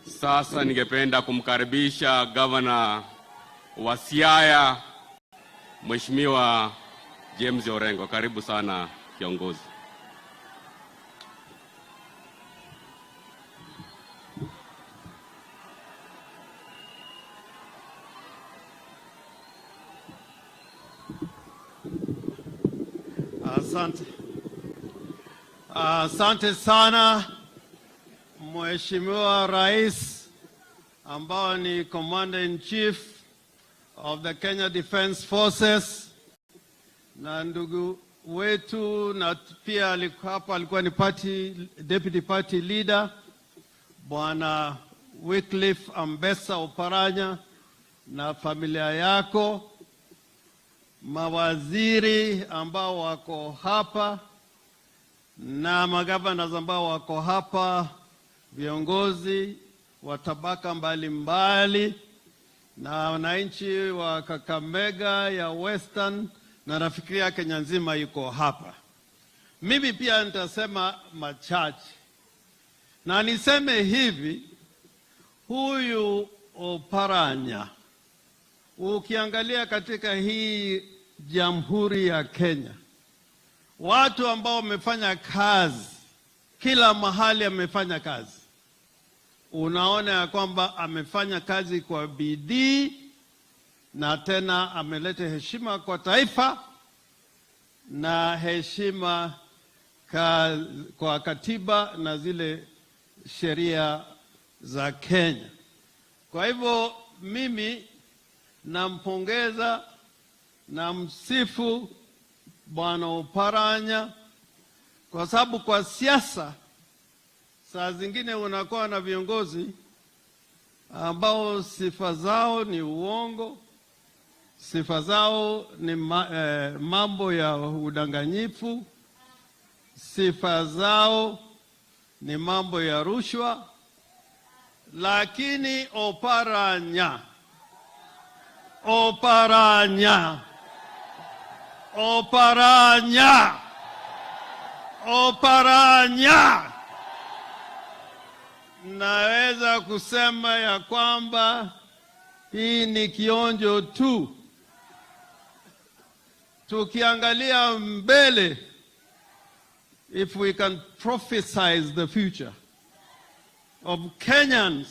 Sasa ningependa kumkaribisha Gavana wa Siaya, Mheshimiwa James Orengo. Karibu sana kiongozi. Asante sana Mheshimiwa Rais ambao ni Commander-in-Chief of the Kenya Defence Forces, na ndugu wetu na pia alikuwa ni deputy party leader Bwana Wycliffe Ambassa Oparanya na familia yako, mawaziri ambao wako hapa na magavana ambao wako hapa, viongozi wa tabaka mbalimbali na wananchi wa Kakamega ya Western, na nafikiria Kenya nzima yuko hapa. Mimi pia nitasema machache, na niseme hivi: huyu Oparanya, ukiangalia katika hii Jamhuri ya Kenya, watu ambao wamefanya kazi kila mahali, amefanya kazi, unaona ya kwamba amefanya kazi kwa bidii, na tena ameleta heshima kwa taifa na heshima kwa katiba na zile sheria za Kenya. Kwa hivyo mimi nampongeza na msifu Bwana Oparanya, kwa sababu kwa siasa saa zingine unakuwa na viongozi ambao sifa zao ni uongo, sifa zao ni mambo ya udanganyifu, sifa zao ni mambo ya rushwa. Lakini Oparanya naweza kusema ya kwamba hii ni kionjo tu. Tukiangalia mbele, if we can prophesize the future of Kenyans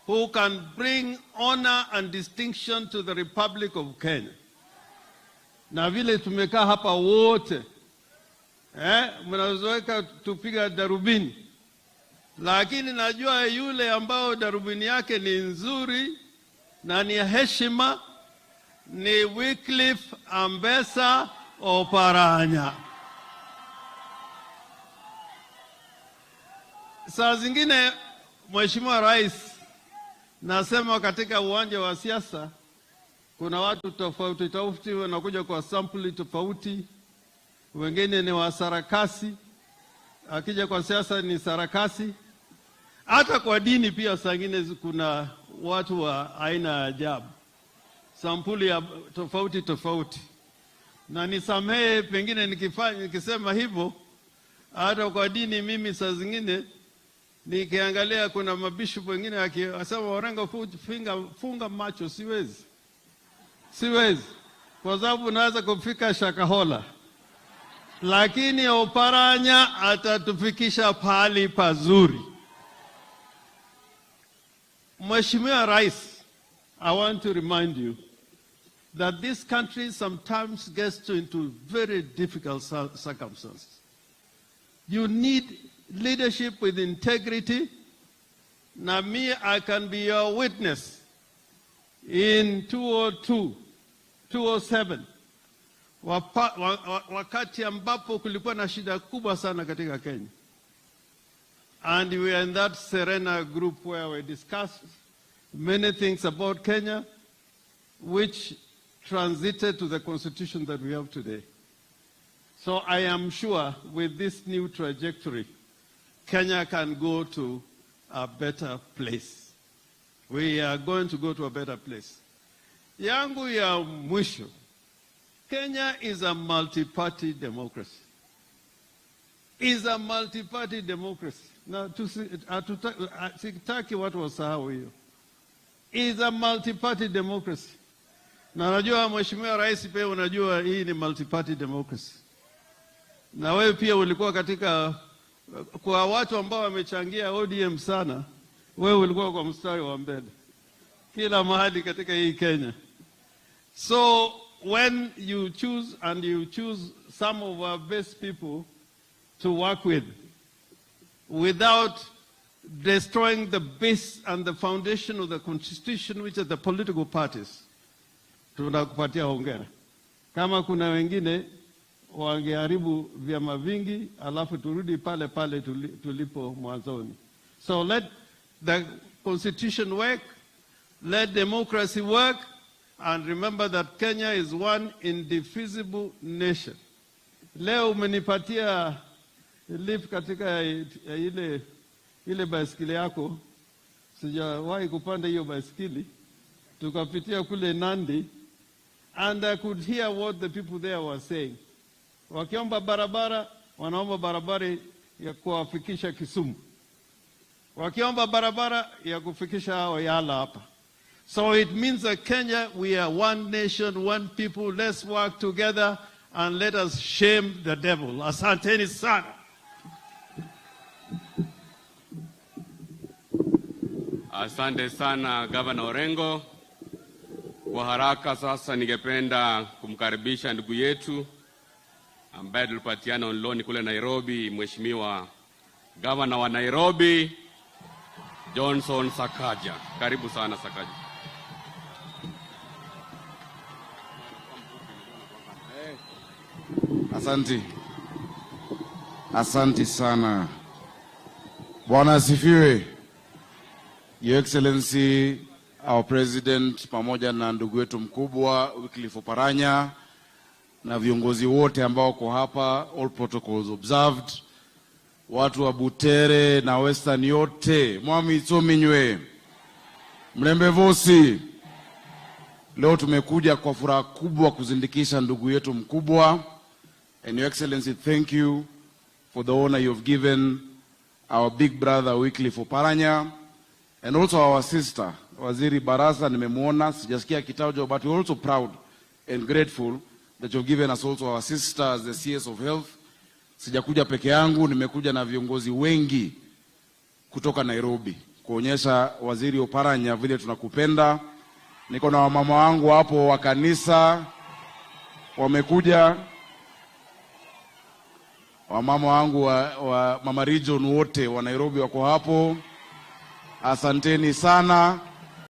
who can bring honor and distinction to the Republic of Kenya. Na vile tumekaa hapa wote, mnazoeka tupiga darubini, lakini najua yule ambao darubini yake ni nzuri na ni heshima ni Wycliffe Ambassa Oparanya. Saa zingine Mheshimiwa Rais, nasema katika uwanja wa siasa kuna watu tofauti tofauti wanakuja kwa sampuli tofauti. Wengine ni wa sarakasi, akija kwa siasa ni sarakasi. Hata kwa dini pia saa zingine kuna watu wa aina ya ajabu, sampuli ya tofauti tofauti. Na nisamehe pengine nikisema hivyo, hata kwa dini mimi saa zingine nikiangalia kuna mabishopu wengine akisema Orengo funga macho, siwezi kwa sababu naweza kufika Shakahola, lakini Oparanya atatufikisha pahali pazuri. Mheshimiwa Rais, I want to remind you that this country sometimes gets into very difficult circumstances. You need leadership with integrity. Na me, I can be your witness. In 2002, 2007, wakati ambapo kulikuwa na shida kubwa sana katika Kenya, and we are in that Serena group where we discussed many things about Kenya, which transited to the constitution that we have today. So I am sure with this new trajectory, Kenya can go to a better place. We are going to go to a better place. Yangu ya mwisho, Kenya is a multi-party democracy. na sitaki watu wasahau hiyo, is a multi-party democracy. Na najua Mheshimiwa Rais pia unajua hii ni multi-party democracy. Na wewe pia ulikuwa katika, kwa watu ambao wamechangia ODM sana, wewe ulikuwa kwa mstari wa mbele kila mahali katika hii Kenya. So when you choose, and you choose some of our best people to work with, without destroying the base and the foundation of the constitution, which are the political parties, tunakupatia hongera. Kama kuna wengine wangeharibu vyama vingi, alafu turudi pale pale tulipo mwanzoni. So let the constitution work, let democracy work, and remember that Kenya is one indivisible nation. Leo umenipatia lift katika ile baiskeli yako, sijawahi kupanda hiyo baiskeli, tukapitia kule Nandi, and I could hear what the people there were saying. Wakiomba barabara, wanaomba barabara ya kuwafikisha Kisumu. Wakiomba barabara ya kufikisha hao Yala hapa. So it means that Kenya, we are one nation, one people. Let's work together and let us shame the devil. Asanteni sana. Asante sana Gavana Orengo. Kwa haraka sasa ningependa kumkaribisha ndugu yetu ambaye tulipatiana onloni kule Nairobi, Mheshimiwa Gavana wa Nairobi, Johnson Sakaja. Karibu sana Sakaja. Asante. Asante sana. Bwana asifiwe. Your Excellency, our President, pamoja na ndugu wetu mkubwa Wycliffe Oparanya na viongozi wote ambao wako hapa, all protocols observed, watu wa Butere na Western yote, mwami itominywe, mlembe vosi. Leo tumekuja kwa furaha kubwa kuzindikisha ndugu yetu mkubwa. And Your Excellency, thank you for the honor you have given our big brother Wycliffe Oparanya, and also our sister Waziri Barasa. Nimemuona, sijasikia kitajwa, but we're also proud and grateful that you've given us also our sister as the CS of Health. Sijakuja peke yangu, nimekuja na viongozi wengi kutoka Nairobi kuonyesha Waziri Oparanya vile tunakupenda. Niko na wamama wangu hapo wa kanisa wamekuja, wamama wangu wa Mama Region wote wa Nairobi wako hapo. Asanteni sana.